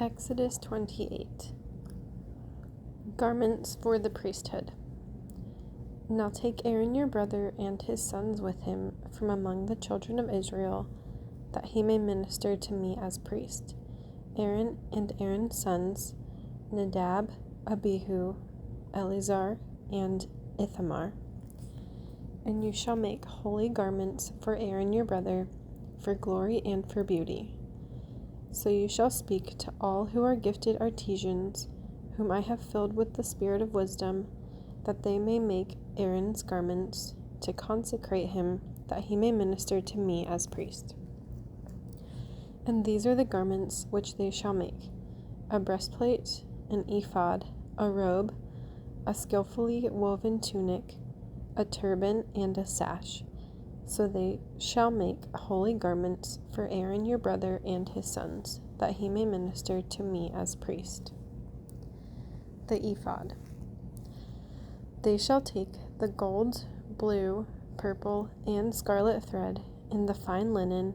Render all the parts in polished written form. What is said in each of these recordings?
Exodus 28. Garments for the priesthood. Now take Aaron your brother and his sons with him from among the children of Israel, that he may minister to me as priest. Aaron and Aaron's sons, Nadab, Abihu, Eleazar, and Ithamar. And you shall make holy garments for Aaron your brother, for glory and for beauty. So you shall speak to all who are gifted artisans, whom I have filled with the spirit of wisdom, that they may make Aaron's garments, to consecrate him, that he may minister to me as priest. And these are the garments which they shall make: a breastplate, an ephod, a robe, a skillfully woven tunic, a turban, and a sash. So they shall make holy garments for Aaron your brother and his sons, that he may minister to me as priest. The ephod. They shall take the gold, blue, purple, and scarlet thread in the fine linen,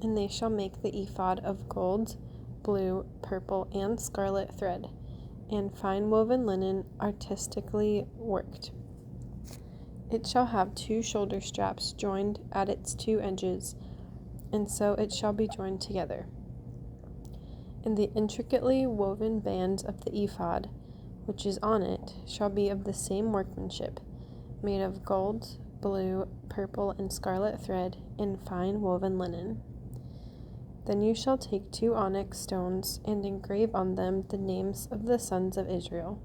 and they shall make the ephod of gold, blue, purple, and scarlet thread, and fine woven linen artistically worked. It shall have 2 shoulder straps joined at its 2 edges, and so it shall be joined together. And the intricately woven band of the ephod, which is on it, shall be of the same workmanship, made of gold, blue, purple, and scarlet thread, and fine woven linen. Then you shall take 2 onyx stones, and engrave on them the names of the sons of Israel,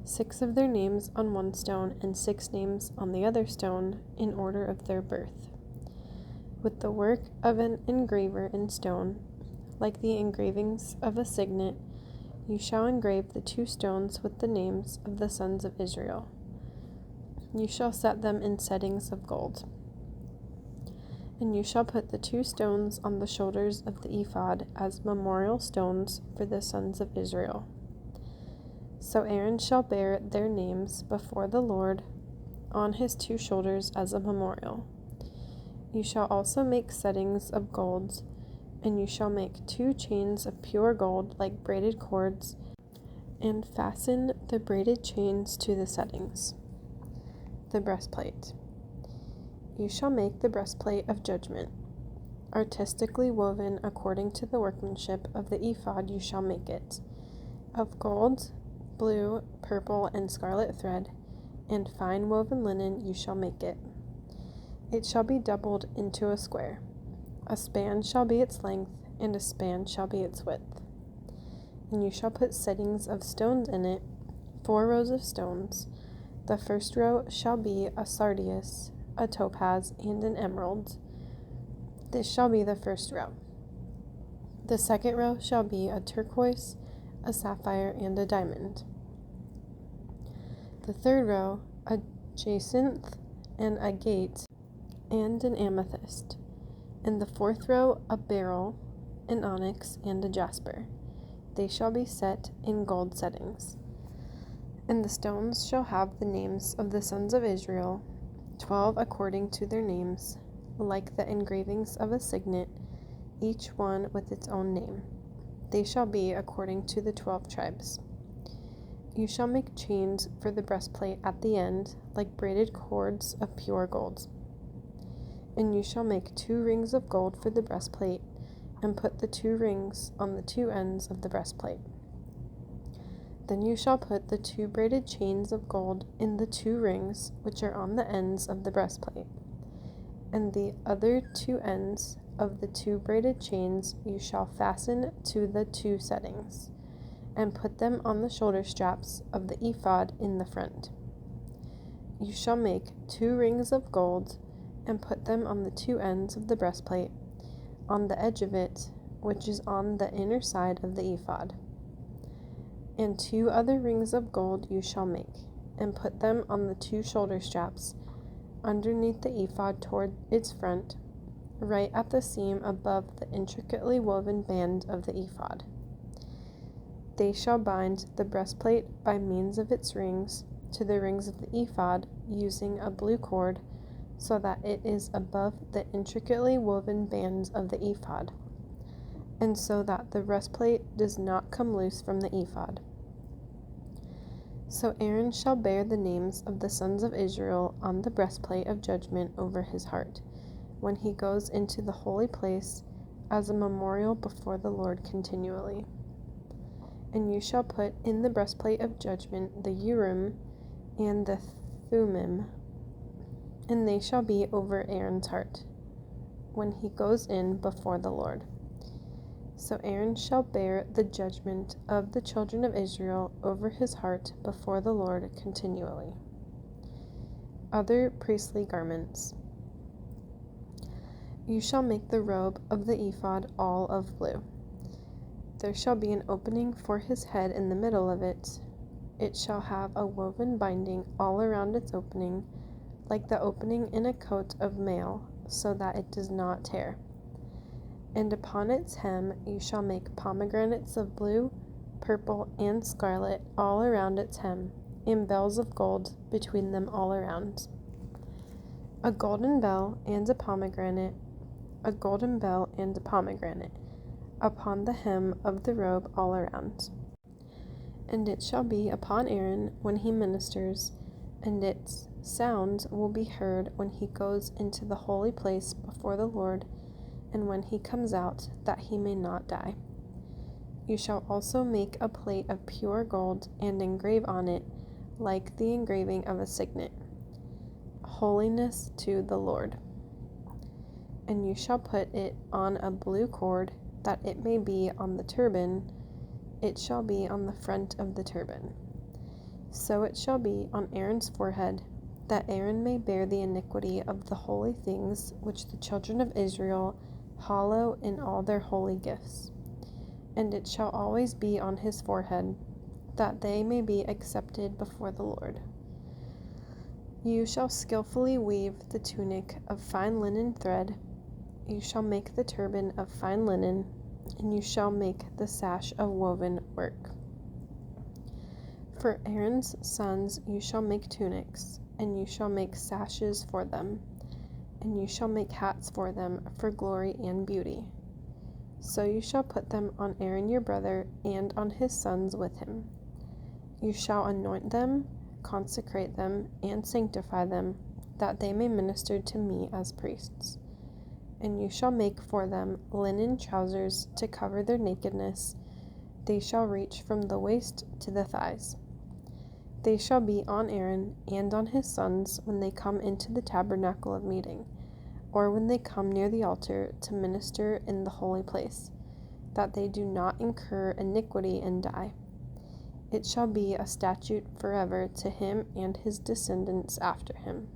6 of their names on one stone, and 6 names on the other stone, in order of their birth. With the work of an engraver in stone, like the engravings of a signet, you shall engrave the 2 stones with the names of the sons of Israel. You shall set them in settings of gold. And you shall put the 2 stones on the shoulders of the ephod as memorial stones for the sons of Israel. So Aaron shall bear their names before the Lord on his 2 shoulders as a memorial. You shall also make settings of gold, and you shall make 2 chains of pure gold like braided cords, and fasten the braided chains to the settings. The breastplate. You shall make the breastplate of judgment, artistically woven according to the workmanship of the ephod. You shall make it of gold, blue, purple, and scarlet thread, and fine woven linen. You shall make it. It shall be doubled into a square. A span shall be its length, and a span shall be its width. And you shall put settings of stones in it, 4 rows of stones. The first row shall be a sardius, a topaz, and an emerald. This shall be the first row. The second row shall be a turquoise, a sapphire, and a diamond. The third row, a jacinth, and agate, and an amethyst. In the fourth row, a beryl, an onyx, and a jasper. They shall be set in gold settings. And the stones shall have the names of the sons of Israel, 12 according to their names, like the engravings of a signet, each one with its own name. They shall be according to the 12 tribes. You shall make chains for the breastplate at the end, like braided cords of pure gold. And you shall make 2 rings of gold for the breastplate, and put the 2 rings on the 2 ends of the breastplate. Then you shall put the 2 braided chains of gold in the 2 rings which are on the ends of the breastplate. And the other 2 ends of the 2 braided chains you shall fasten to the 2 settings, and put them on the shoulder straps of the ephod in the front. You shall make 2 rings of gold, and put them on the 2 ends of the breastplate, on the edge of it, which is on the inner side of the ephod. And 2 other rings of gold you shall make, and put them on the 2 shoulder straps, underneath the ephod toward its front, right at the seam above the intricately woven band of the ephod. They shall bind the breastplate by means of its rings to the rings of the ephod, using a blue cord, so that it is above the intricately woven bands of the ephod. and so that the breastplate does not come loose from the ephod. So Aaron shall bear the names of the sons of Israel on the breastplate of judgment over his heart, when he goes into the holy place, as a memorial before the Lord continually. And you shall put in the breastplate of judgment the Urim and the Thummim, and they shall be over Aaron's heart, when he goes in before the Lord. So Aaron shall bear the judgment of the children of Israel over his heart before the Lord continually. Other priestly garments. You shall make the robe of the ephod all of blue. There shall be an opening for his head in the middle of it. It shall have a woven binding all around its opening, like the opening in a coat of mail, so that it does not tear. And upon its hem you shall make pomegranates of blue, purple, and scarlet all around its hem, and bells of gold between them all around. A golden bell and a pomegranate, a golden bell and a pomegranate, upon the hem of the robe all around. And it shall be upon Aaron when he ministers, and its sound will be heard when he goes into the holy place before the Lord, and when he comes out, that he may not die. You shall also make a plate of pure gold, and engrave on it, like the engraving of a signet, holiness to the Lord. And you shall put it on a blue cord, that it may be on the turban. It shall be on the front of the turban. So it shall be on Aaron's forehead, that Aaron may bear the iniquity of the holy things which the children of Israel hallow in all their holy gifts. And it shall always be on his forehead, that they may be accepted before the Lord. You shall skillfully weave the tunic of fine linen thread. You shall make the turban of fine linen, and you shall make the sash of woven work. For Aaron's sons you shall make tunics, and you shall make sashes for them, and you shall make hats for them for glory and beauty. So you shall put them on Aaron your brother, and on his sons with him. You shall anoint them, consecrate them, and sanctify them, that they may minister to me as priests. And you shall make for them linen trousers to cover their nakedness. They shall reach from the waist to the thighs. They shall be on Aaron and on his sons when they come into the tabernacle of meeting, or when they come near the altar to minister in the holy place, that they do not incur iniquity and die. It shall be a statute forever to him and his descendants after him.